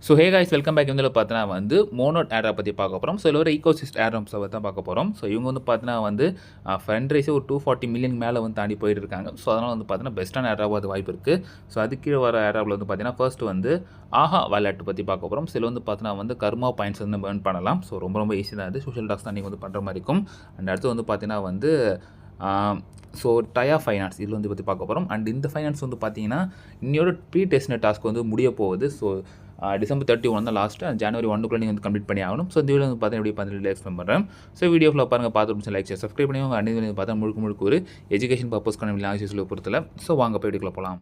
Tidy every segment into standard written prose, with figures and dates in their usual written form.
So hey guys welcome back. இதில் பார்த்தீங்கன்னா வந்து மோனோட் ஏர்ட்ராப் பற்றி பார்க்க போகிறோம். ஸோ இதில் ஒரு ஈகோசிஸ்ட் ஏர்ட்ராப்ஸை தான் பார்க்க போகிறோம். ஸோ இவங்க வந்து பார்த்தீங்கன்னா வந்து ஃபண்ட் ரைஸே ஒரு 240 மில்லியன் மேலே வந்து தாண்டி போயிட்டு இருக்காங்க. ஸோ அதனால் வந்து பார்த்தீங்கன்னா பெஸ்ட்டான ஏர்ட்ராப் அது வாய்ப்பு இருக்குது. ஸோ அதுக்கு கீழே வர ஏர்ட்ராப்பில் வந்து பார்த்தீங்கன்னா ஃபர்ஸ்ட் வந்து ஆஹா வாலெட் பற்றி பார்க்க போகிறோம். சில வந்து பார்த்தீங்கன்னா வந்து கர்மா பாயிண்ட்ஸ் வந்து ஏர்ன் பண்ணலாம். ஸோ ரொம்ப ஈஸி தான். அது சோஷியல் டாக்ஸ் தான் நீங்கள் வந்து பண்ணுற மாதிரி இருக்கும். அண்ட் அடுத்து வந்து பார்த்தீங்கன்னா வந்து ஸோ டயா ஃபைனான்ஸ் இதில் வந்து பற்றி பார்க்க போகிறோம். அண்ட் இந்த ஃபைனான்ஸ் வந்து பார்த்தீங்கன்னா இன்னையோட ப்ரீ டெஸ்ட்நெட் டாஸ்க் வந்து முடிய போகுது. ஸோ December 31 தான் லாஸ்ட்டு. January 1 நீங்கள் வந்து கம்ப்ளீட் பண்ணி ஆகணும். ஸோ இந்த வீடியோ வந்து பார்த்தீங்கன்னா எப்படி பார்த்து எக்ஸ்பிளைன் பண்ணுறேன். ஸோ வீடியோ ஃபுல்லாக பாருங்கள், பார்த்து லைக் ஷேர் சப்ஸ்கிரைப் பண்ணி அண்ட் இது பார்த்தா முழுக்க ஒரு எஜுகேஷன் பர்பஸ்க்கான லாங்குவேஜில் பொறுத்தல. ஸோ வாங்க போய் வீடியோக்குள்ள போகலாம்.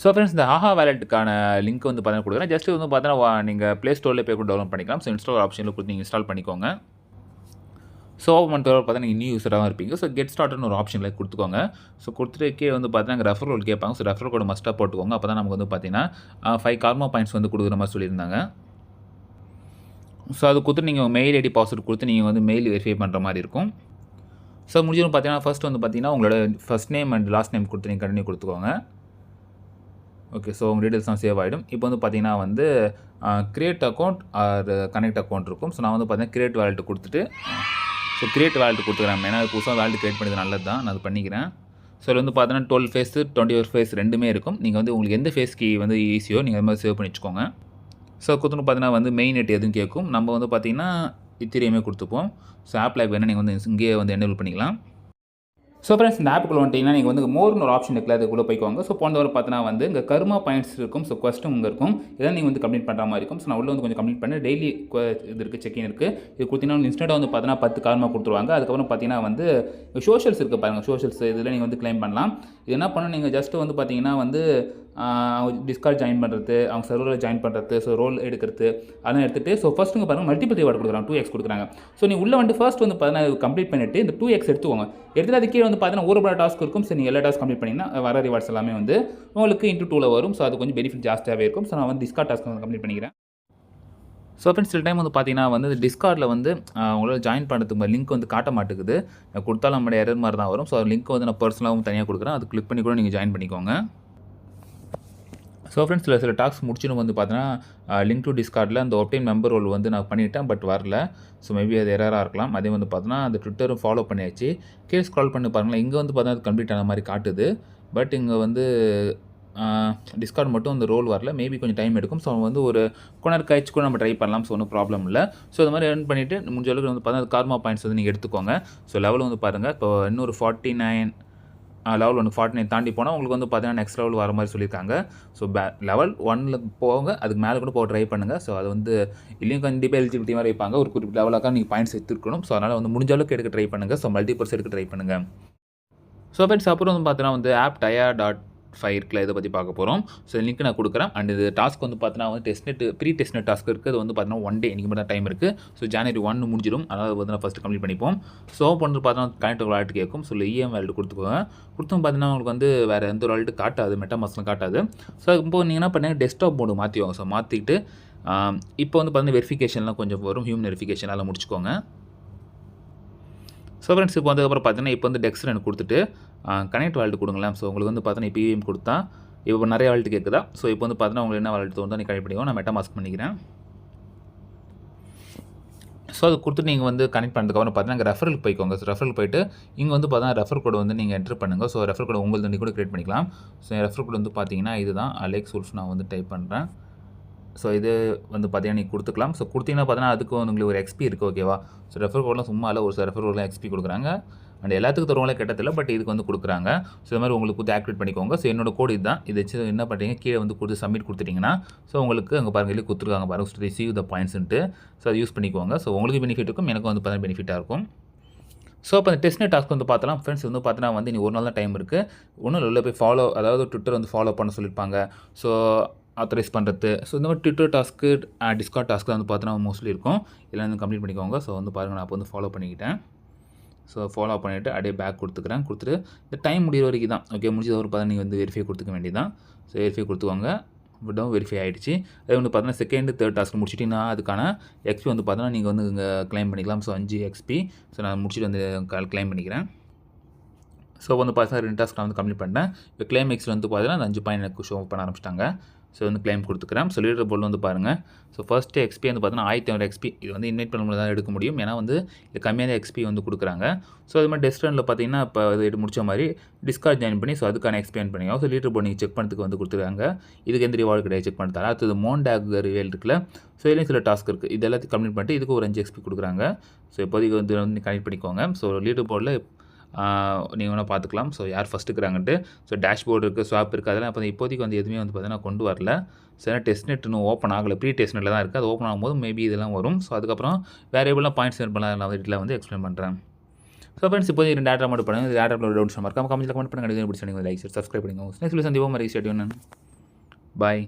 ஸோ ஃப்ரெண்ட்ஸ், இந்த ஆஹா வேலெட்டுக்கான லிங்க் வந்து பார்த்தீங்கன்னா கொடுக்குறேன். ஜஸ்ட் வந்து பார்த்தீங்கன்னா நீங்கள் ப்ளே ஸ்டோரில் போய் கூட டவுன்லோட் பண்ணிக்கலாம். ஸோ இன்ஸ்டால் ஆப்ஷனில் கொடுத்து நீங்கள் இன்ஸ்டால் பண்ணிக்கோங்க. ஸோ ஓப்பன் பண்ணுறது பார்த்தா நீங்கள் நியூ யூஸராக இருப்பீங்க. ஸோ கெட் ஸ்டார்ட்னு ஒரு ஆப்ஷனில் கொடுத்துக்கோங்க. ஸோ கொடுத்துட்டு கீழே வந்து பார்த்தீங்கன்னா ரெஃபர் கோட் கேட்பாங்க. ஸோ ரெஃபர் கோட் மஸ்ட்டாக போட்டுக்கோங்க. அப்போ தான் நமக்கு வந்து பார்த்தீங்கன்னா 5 கார்மா பாயிண்ட்ஸ் வந்து கொடுக்குற மாதிரி சொல்லியிருந்தாங்க. ஸோ அது கொடுத்து நீங்கள் மெயில் ஐடி பாஸ்வேர்டு கொடுத்து நீங்கள் வந்து மெயில் வெரிஃபை பண்ணுற மாதிரி இருக்கும். ஸோ முடிஞ்சதும் பார்த்தீங்கன்னா ஃபஸ்ட் வந்து பார்த்தீங்கன்னா உங்களோட first name and last name கொடுத்து நீங்கள் கண்டினியூ கொடுத்துக்கோங்க. ஓகே, ஸோ உங்கள் டீட்டெயில்ஸ் தான் சேவ் ஆகிடும். இப்போ வந்து பார்த்தீங்கன்னா வந்து create account R connect account இருக்கும். ஸோ நான் வந்து பார்த்தீங்கன்னா கிரியேட் வேலெட் கொடுத்துட்டு ஸோ கிரியேட் வேலெட் கொடுத்துக்கிறேன். ஏன்னா புதுசாக வேலெட் கிரியேட் பண்ணது நல்லது தான், நான் அது பண்ணிக்கிறேன். ஸோ இதில் வந்து பார்த்தீங்கன்னா 12 ஃபேஸ் 21 ஃபேஸ் ரெண்டுமே இருக்கும். நீங்கள் வந்து உங்களுக்கு எந்த ஃபேஸ் கீ வந்து ஈஸியோ நீங்கள் அது மாதிரி சேவ் பண்ணி வச்சுக்கோங்க. ஸோ கொடுத்துட்டு பார்த்தீங்கன்னா வந்து மெயின் நெட் எதுவும் கேட்கும். நம்ம வந்து பார்த்தீங்கன்னா இத்திரியமே கொடுத்துப்போம். ஸோ ஆப் லைக் வேணால் நீங்கள் வந்து இங்கேயே வந்து எனேபிள் பண்ணிக்கலாம். ஸோ ஃப்ரெண்ட்ஸ், இந்த ஆப்புக்குள்ள வந்துட்டிங்கன்னா நீங்கள் வந்து மோர்னு ஒரு ஆப்ஷன் இருக்குல்ல, அதுக்குள்ளே போய்க்கோங்க. ஸோ போன வரை பார்த்தீங்கன்னா வந்து இங்கே கர்மா பாயிண்ட்ஸ் இருக்கும். ஸோ கொஸ்டும் இங்கே இருக்கும். இதெல்லாம் நீங்கள் வந்து கம்ப்ளீட் பண்ணுற மாதிரி இருக்கும். ஸோ நான் உள்ள வந்து கொஞ்சம் கம்ப்ளீட் பண்ணி டெய்லி இது இருக்குது, செக்இன் இருக்குது. இது கொடுத்தீங்கன்னா இன்ஸ்டன்ட்டாக வந்து பார்த்தீங்கன்னா 10 கார்மா கொடுத்துருவாங்க. அதுக்கப்புறம் பார்த்தீங்கன்னா வந்து சோஷியல்ஸ் இருக்குது பாருங்கள். சோஷியல்ஸ் இதில் நீங்கள் வந்து கிளைம் பண்ணலாம். இது என்ன பண்ணணும், நீங்கள் ஜஸ்ட்டு வந்து பார்த்தீங்கன்னா வந்து டிஸ்கார்ட் ஜாயின் பண்ணுறது, அவங்க சர்வரில் ஜாயின் பண்ணுறது, ஸோ ரோல் எடுக்கிறது அதெல்லாம் எடுத்துகிட்டு ஸோ ஃபஸ்ட்டுங்க பாருங்கள் மல்டிபிள் ரிவார்டு கொடுக்குறாங்க. 2x கொடுக்குறாங்க. ஸோ நீங்கள் உள்ள வந்து ஃபர்ஸ்ட் வந்து பார்த்தீங்கன்னா கம்ப்ளீட் பண்ணிவிட்டு இந்த 2x எடுத்துக்கோங்க. எடுத்துகிட்டு அது கீழே வந்து பார்த்தீங்கன்னா ஒரு டாஸ்க் இருக்கும். ஸோ நீங்கள் எல்லா டாஸ்க் கம்ப்ளீட் பண்ணிங்கன்னா வர ரிவார்ட்ஸ் எல்லாமே வந்து உங்களுக்கு இன்ட்டு 2ல் வரும். ஸோ அது கொஞ்சம் பெனிஃபிட் ஜாஸ்தியாகவே இருக்கும். ஸோ நான் வந்து டிஸ்கார்ட் டாஸ்க் வந்து கம்ப்ளீட் பண்ணிக்கிறேன். ஸோ ஃப்ரெண்ட்ஸ், சில டைம் வந்து பார்த்தீங்கன்னா வந்து டிஸ்கார்டில் வந்து உங்களால் ஜாயின் பண்ணுறதுக்கு லிங்க் வந்து காட்ட மாட்டேங்குது. கொடுத்தாலும் நம்மளுடைய எரர் மாதிரி தான் வரும். ஸோ லிங்க் வந்து நான் பர்சனலாகவும் தனியாக கொடுக்குறேன். அது கிளிக் பண்ணி கூட நீங்கள் ஜாயின் பண்ணிக்கோங்க. ஸோ ஃப்ரெண்ட்ஸ், சில டாஸ்க் முடிச்சுன்னு வந்து பார்த்தீங்கன்னா லிங்க் டு டிஸ்கார்டில் அந்த ஒப்டைன் மெம்பர் ரோல் வந்து நான் பண்ணிவிட்டேன், பட் வரல. ஸோ மேபி அது எரராக இருக்கலாம். அதே வந்து பார்த்தீங்கன்னா அந்த ட்விட்டரும் ஃபாலோ பண்ணியாச்சு. கீழே ஸ்க்ரால் பண்ணி பாருங்களேன், இங்கே வந்து பார்த்தீங்கன்னா அது கம்ப்ளீட் ஆன மாதிரி காட்டுது. பட் இங்கே வந்து டிஸ்கார்ட் மட்டும் அந்த ரோல் வரல. மேபி கொஞ்சம் டைம் எடுக்கும். ஸோ வந்து ஒரு கொண்டார் கழிச்சு கூட நம்ம ட்ரை பண்ணலாம். ஸோ ஒன்றும் ப்ராப்ளம் இல்லை. ஸோ இது மாதிரி ஏர்ன் பண்ணிவிட்டு முடிஞ்ச அளவுக்கு வந்து பார்த்தீங்கன்னா கார்மா பாயிண்ட்ஸ் வந்து நீங்கள் எடுத்துக்கோங்க. ஸோ லெவல் வந்து பாருங்கள், இப்போ இன்னொரு 49 லெவல் 1 49 தாண்டி போனால் உங்களுக்கு வந்து பார்த்தீங்கன்னா நெக்ஸ்ட் லெவல் வர மாதிரி சொல்லியிருக்காங்க. ஸோ லெவல் 1ல் போங்க, அதுக்கு மேலே கூட போக ட்ரை பண்ணுங்கள். ஸோ அது வந்து இல்லையும் கண்டிப்பாக எலிஜிபிலிட்டி மாதிரி வைப்பாங்க. ஒரு குறிப்பிட்ட லெவலாக நீங்கள் பாயிண்ட்ஸ் எடுத்துருக்கணும். ஸோ அதனால் வந்து முடிஞ்ச அளவுக்கு எடுக்க ட்ரை பண்ணுங்கள். ஸோ மல்டிபர்ஸ் எடுக்க ட்ரை பண்ணுங்கள். ஸோ ஃப்ரெண்ட்ஸ், அப்புறம் வந்து பார்த்தீங்கன்னா வந்து ஆப் taya.fi இருக்குல்ல, இதை பற்றி பார்க்க போகிறோம். ஸோ லிங்க் நான் கொடுக்குறேன். அண்ட் இது டாஸ்க் வந்து பார்த்தீங்கன்னா வந்து ப்ரீ டெஸ்ட்நெட் டாஸ்க் இருக்குது. அது வந்து பார்த்தீங்கன்னா 1 டே இன்றைக்கி மட்டும் டைம் இருக்குது. ஸோ January 1 முடிஞ்சிடும். அதாவது வந்து நான் ஃபஸ்ட்டு கம்ப்ளீட் பண்ணிப்போம். ஸோ வந்து பார்த்தீங்கன்னா கனெக்ட் வாலெட் கேட்கும். ஸோ இஎம் வாலெட் கொடுத்துக்கோங்க. கொடுத்தும் பார்த்தீங்கன்னா உங்களுக்கு வந்து வேறு எந்த ஒரு வாலெட்டு காட்டாது, மெட்டாமாஸ்க்லாம் காட்டாது. ஸோ இப்போ நீங்கள் என்ன பண்ணுங்கள், டெஸ்க்டாப் மோடு மாற்றிவாங்க. ஸோ மாற்றிட்டு இப்போ வந்து பார்த்தீங்கன்னா வெரிஃபிகேஷன்லாம் கொஞ்சம் வரும். ஹியூமன் வெரிஃபிகேஷன் அதெல்லாம் முடிச்சுக்கோங்க. ஸோ ஃப்ரெண்ட்ஸ், இப்போ வந்ததுக்கப்புறம் பார்த்தீங்கன்னா இப்போ வந்து டெக்ஸ்ட் எனக்கு கொடுத்துட்டு கனெக்ட் வாலெட் கொடுங்களேன். ஸோ உங்களுக்கு வந்து பார்த்தீங்கன்னா இப்போ இஎம் கொடுத்தா இப்போ நிறைய வாலெட் கேட்குதா. ஸோ இப்போ வந்து பார்த்தீங்கன்னா உங்களுக்கு என்ன வாலெட் தோணுதோ நீ கனெக்ட் பண்ணிக்கோ. நான் மெட்டாமாஸ்க் பண்ணிக்கிறேன். ஸோ அது கொடுத்துட்டு நீங்கள் வந்து கனெக்ட் பண்ணதுக்கப்புறம் பார்த்தீங்கன்னா ரெஃபரலுக்கு போய்க்கோங்க. ஸோ ரெஃபரல் போய்ட்டு இங்கே வந்து பார்த்தீங்கன்னா ரெஃபர் கோடு வந்து நீங்கள் என்ட்ரு பண்ணுங்கள். ஸோ ரெஃபர் கோடு உங்களுக்கு வந்து கூட கிரியேட் பண்ணிக்கலாம். ஸோ ரெஃபர் கோடு வந்து பார்த்தீங்கன்னா இதுதான் அலெக்ஸ் உல்ஃப். நான் வந்து டைப் பண்ணுறேன். ஸோ இது வந்து பார்த்தீங்கன்னா நீங்கள் கொடுத்துக்கலாம். ஸோ கொடுத்தீங்கன்னா பார்த்தீங்கன்னா அதுக்கு உங்களுக்கு ஒரு எக்ஸ்பி இருக்குது, ஓகேவா. ஸோ ரெஃபர் கோட்லாம் சும்மா இல்லை, ஒரு சில ரெஃபர் கோட்லாம் எக்ஸ்பி கொடுக்குறாங்க. அண்ட் எல்லாத்துக்கும் தருவாங்களே கெட்டதில்லை, பட் இதுக்கு வந்து கொடுக்குறாங்க. ஸோ இது மாதிரி உங்களுக்கு வந்து ஆக்டிவேட் பண்ணிக்கோங்க. ஸோ என்னோட கோடு இதுதான். இதை வச்சு என்ன பண்ணுறீங்க, கீழே வந்து கொடுத்து சப்மிட் கொடுத்துட்டிங்கன்னா ஸோ உங்களுக்கு அங்கே பாருங்கள் இல்லை கொடுத்துருக்காங்க பாருங்கள், ரிசீவ் த பாயிண்ட்ஸ்ன்ட்டு. ஸோ அதை யூஸ் பண்ணிக்கோங்க. ஸோ உங்களுக்கு பெனிஃபிட் இருக்கும், எனக்கும் வந்து பார்த்தீங்கன்னா பெனிஃபிட்டாக இருக்கும். ஸோ அப்போ அந்த டெஸ்ட்நெட் டாஸ்க் வந்து பார்த்தலாம் ஃப்ரெண்ட்ஸ், வந்து பார்த்தீங்கன்னா வந்து நீ ஒரு நாள் தான் டைம் இருக்குது. ஒன்றும் உள்ள போய் அதாவது ட்விட்டர் வந்து ஃபாலோ பண்ண சொல்லியிருப்பாங்க. ஸோ ஆத்தரைஸ் பண்ணுறது. ஸோ இந்த மாதிரி ட்விட்டர் டாஸ்க்கு டிஸ்கார்ட் டாஸ்க்கு வந்து பார்த்தீங்கன்னா மோஸ்ட்லி இருக்கும். எல்லாம் வந்து கம்ப்ளீட் பண்ணிக்கோங்க. ஸோ வந்து பாருங்கள், நான் அப்போ வந்து ஃபாலோ பண்ணிக்கிட்டேன். ஸோ ஃபாலோ பண்ணிவிட்டு அப்படியே பேக் கொடுத்துக்கிறேன். கொடுத்துட்டு இந்த டைம் முடிகிற வரைக்கும் தான், ஓகே. முடிஞ்சது ஒரு பார்த்தா நீங்கள் வந்து வெரிஃபை கொடுத்துக்க வேண்டியதான். ஸோ வெரிஃபை கொடுத்துக்கோங்க. விடவும் வெரிஃபை ஆகிடுச்சு. அதே வந்து பார்த்தீங்கன்னா செகண்ட் தேர்ட் டாஸ்க் முடிச்சிட்டிங்கன்னா அதுக்கான எக்ஸ்பி வந்து பார்த்தீங்கன்னா நீங்கள் வந்து இங்கே கிளைம் பண்ணிக்கலாம். So 5 XP. ஸோ நான் முடிச்சுட்டு வந்து கிளைம் பண்ணிக்கிறேன். ஸோ வந்து பார்த்தீங்கன்னா 2 டாஸ்க் நான் வந்து கம்ப்ளீட் பண்ணேன். இப்போ கிளைம் எக்ஸில் வந்து பார்த்தீங்கன்னா அந்த 5 பாயிண்ட் எனக்கு ஷோ பண்ண ஆரம்பிச்சிட்டாங்க. ஸோ வந்து கிளைம் கொடுத்துக்கிறேன். ஸோ லீடர் போர்டில் வந்து பாருங்கள். ஸோ ஃபர்ஸ்ட்டு எக்ஸ்பி வந்து பார்த்தீங்கன்னா 1500 எக்ஸ்பி. இது வந்து இன்வைட் பண்ணும்போது தான் எடுக்க முடியும். ஏன்னா வந்து இது கம்மியான எக்ஸ்பி வந்து கொடுக்குறாங்க. ஸோ அது மாதிரி டெஸ்ட் ரனில் பார்த்தீங்கன்னா இப்போ இது முடிச்ச மாதிரி டிஸ்கார்ட் ஜாயின் பண்ணி ஸோ அதுக்கான எக்ஸ்பி ஏர்ன் பண்ணிக்கோ. ஸோ லீடர் போர்டு நீங்கள் செக் பண்ணுறதுக்கு வந்து கொடுத்துருக்காங்க. இதுக்கு எந்த ரிவார்டு கிடையாது செக் பண்ணுறது. அடுத்தது மோன்டாக் ரிவேல் இருக்குல்ல. ஸோ இதுலேயும் சில டாஸ்க் இருக்குது. இது எல்லாத்தையும் கம்ப்ளீட் பண்ணிட்டு இதுக்கு ஒரு 5 எக்ஸ்பி கொடுக்குறாங்க. ஸோ இப்போதைக்கு வந்து கனெக்ட் பண்ணிக்கோங்க. ஸோ லீடர் போர்டில் நீங்கள் வேணால் பார்த்துக்கலாம். ஸோ யார் ஃபஸ்ட்டு இருக்கிறாங்கன்ட்டு. ஸோ டேஷ்போர்டு இருக்குது, ஸ்வாப் இருக்குது. அதெல்லாம் இப்போ இப்போதைக்கு வந்து எதுவுமே வந்து பார்த்தீங்கன்னா கொண்டு வரல. ஸோ ஏன்னா டெஸ்ட் நெட் இன்னும் ஓப்பன் ஆகலை. ப்ரீ டெஸ்ட் நெட்டில் தான் இருக்குது. அது ஓப்பன் ஆகும்போது மேபி இதெல்லாம் வரும். ஸோ அதுக்கப்புறம் வேறு எப்படிலாம் பாயிண்ட்ஸ் ஏர்ன் பண்ணலாம் நான் வீட்டில் வந்து எக்ஸ்பிளைன் பண்ணுறேன். ஸோ ஃப்ரெண்ட்ஸ் இப்போதைக்கு 2 டேட்டா மட்டும் பண்ணுங்கள். டேட்டா டவுன்ஸ் மறக்காம கமெண்ட்டில் கமெண்ட் பண்ணுங்கள். லைக் சப்ஸ்கிரைப் பண்ணிக்கோங்க. நெக்ஸ்ட் சந்திப்போம். மறை ஸ்டேடியம். பாய்.